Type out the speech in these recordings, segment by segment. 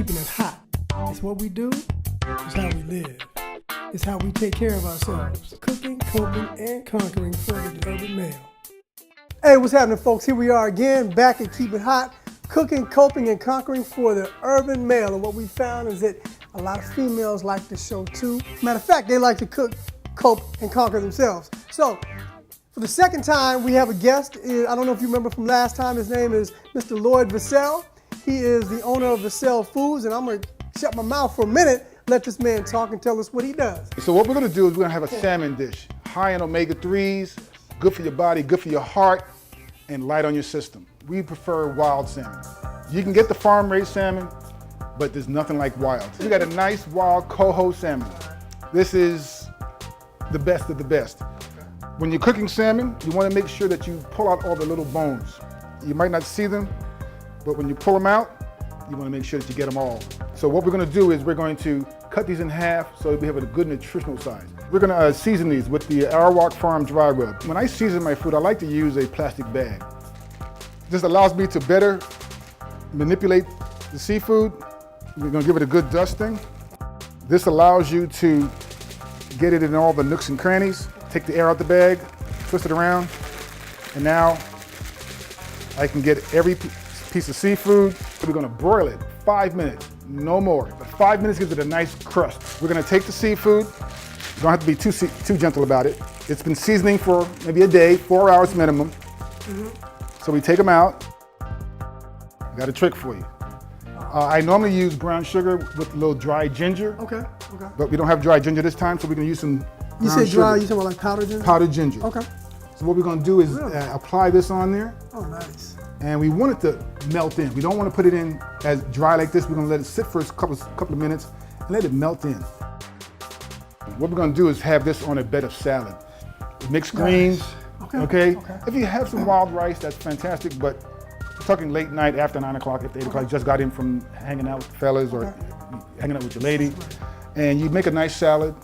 keeping it hot. It's what we do, it's how we live. It's how we take care of ourselves. Cooking, coping, and conquering for the urban male. Hey, what's happening, folks? Here we are again, back at Keep It Hot, cooking, coping, and conquering for the urban male. And what we found is that a lot of females like the show too. Matter of fact, they like to cook, cope, and conquer themselves. So, for the second time, we have a guest. I don't know if you remember from last time. His name is Mr. Lloyd Vassell. He is the owner of Vassell Foods, and I'm gonna shut my mouth for a minute, let this man talk and tell us what he does. So what we're gonna do is we're gonna have a salmon dish. High in omega-3s, good for your body, good for your heart, and light on your system. We prefer wild salmon. You can get the farm-raised salmon, but there's nothing like wild. We got a nice wild Coho salmon. This is the best of the best. When you're cooking salmon, you wanna make sure that you pull out all the little bones. You might not see them, but when you pull them out, you wanna make sure that you get them all. So what we're gonna do is we're going to cut these in half so that we have a good nutritional size. We're gonna season these with the Arawak Farms dry rub. When I season my food, I like to use a plastic bag. This allows me to better manipulate the seafood. We're gonna give it a good dusting. This allows you to get it in all the nooks and crannies. Take the air out the bag, twist it around, and now I can get every piece of seafood. We're gonna broil it 5 minutes, no more. But 5 minutes gives it a nice crust. We're gonna take the seafood. You don't have to be too gentle about it. It's been seasoning for maybe a day, 4 hours minimum. So we take them out. I got a trick for you. I normally use brown sugar with a little dry ginger. Okay. But we don't have dry ginger this time, so we're gonna use some You brown said dry, sugar. you talking about like powdered ginger? Powdered ginger. Okay. So what we're gonna do is Really? apply this on there. Oh, nice. And we want it to melt in. We don't want to put it in as dry like this. We're gonna let it sit for a couple of minutes and let it melt in. What we're gonna do is have this on a bed of salad. Mixed greens, okay? If you have some wild rice, that's fantastic, but we're talking late night after 9 o'clock, after 8 o'clock, just got in from hanging out with the fellas or hanging out with your lady. And you make a nice salad,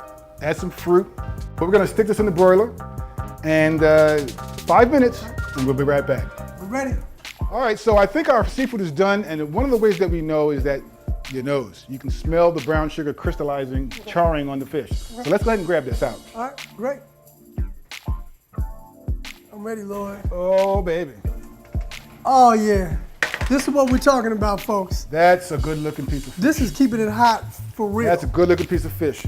add some fruit. But we're gonna stick this in the broiler and 5 minutes and we'll be right back. We're ready. All right, so I think our seafood is done, and one of the ways that we know is that your nose. You can smell the brown sugar crystallizing, charring on the fish. So let's go ahead and grab this out. All right, great. I'm ready, Lloyd. Oh, baby. Oh, yeah. This is what we're talking about, folks. That's a good looking piece of fish. This is keeping it hot for real. That's a good looking piece of fish.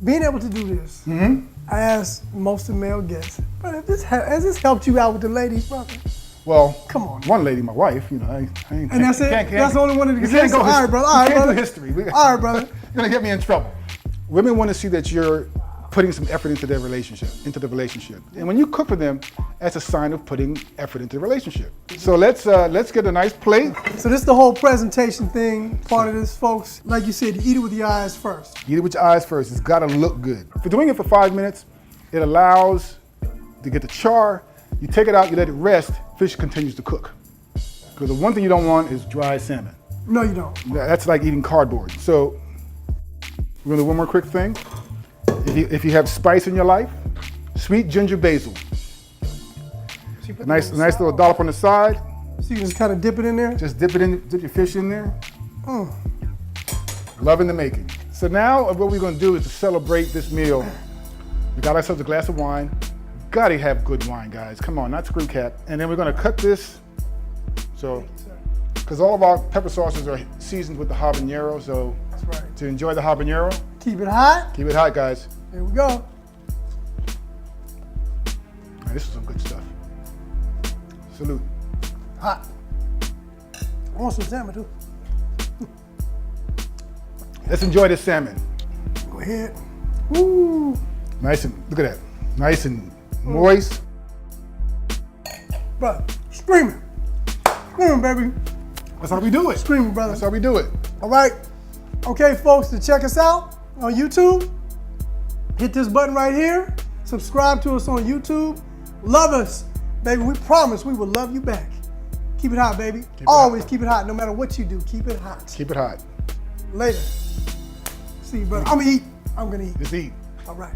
Being able to do this, I asked most of the male guests, brother, has this helped you out with the ladies, brother? Well, Come on. One lady, my wife, you know, I ain't. And that's it? That's the only one that you can't go. All right, brother. All right, you can't brother. do history. All right, brother. You're gonna get me in trouble. Women want to see that you're putting some effort into their relationship, And when you cook for them, that's a sign of putting effort into the relationship. So let's get a nice plate. So this is the whole presentation thing, part of this, folks. Like you said, you eat it with your eyes first. Eat it with your eyes first. It's gotta look good. If you're doing it for 5 minutes, it allows to get the char. You take it out, you let it rest, fish continues to cook. Because the one thing you don't want is dry salmon. No, you don't. That's like eating cardboard. So we're gonna do one more quick thing. If you have spice in your life, sweet ginger basil. Nice little dollop on the side. So you just kind of dip it in there? Just dip your fish in there. Loving the making. So now what we're gonna do is to celebrate this meal. We got ourselves a glass of wine. Gotta have good wine, guys. Come on, not screw cap. And then we're gonna cut this. So, because all of our pepper sauces are seasoned with the habanero, so That's right. to enjoy the habanero, Keep it hot. keep it hot, guys. Here we go. Man, this is some good stuff. Salute. Hot. I want some salmon too. Let's enjoy this salmon. Go ahead. Woo. Nice and, look at that. Nice and moist. Brother, screaming. Screaming, baby. That's how we do it. Screaming, brother. That's how we do it. All right. Okay, folks, to check us out on YouTube, hit this button right here. Subscribe to us on YouTube. Love us, baby. We promise we will love you back. Keep it hot, baby. Always keep it hot. No matter what you do, keep it hot. Keep it hot. Later. See you, brother. I'm gonna eat. Just eat. All right.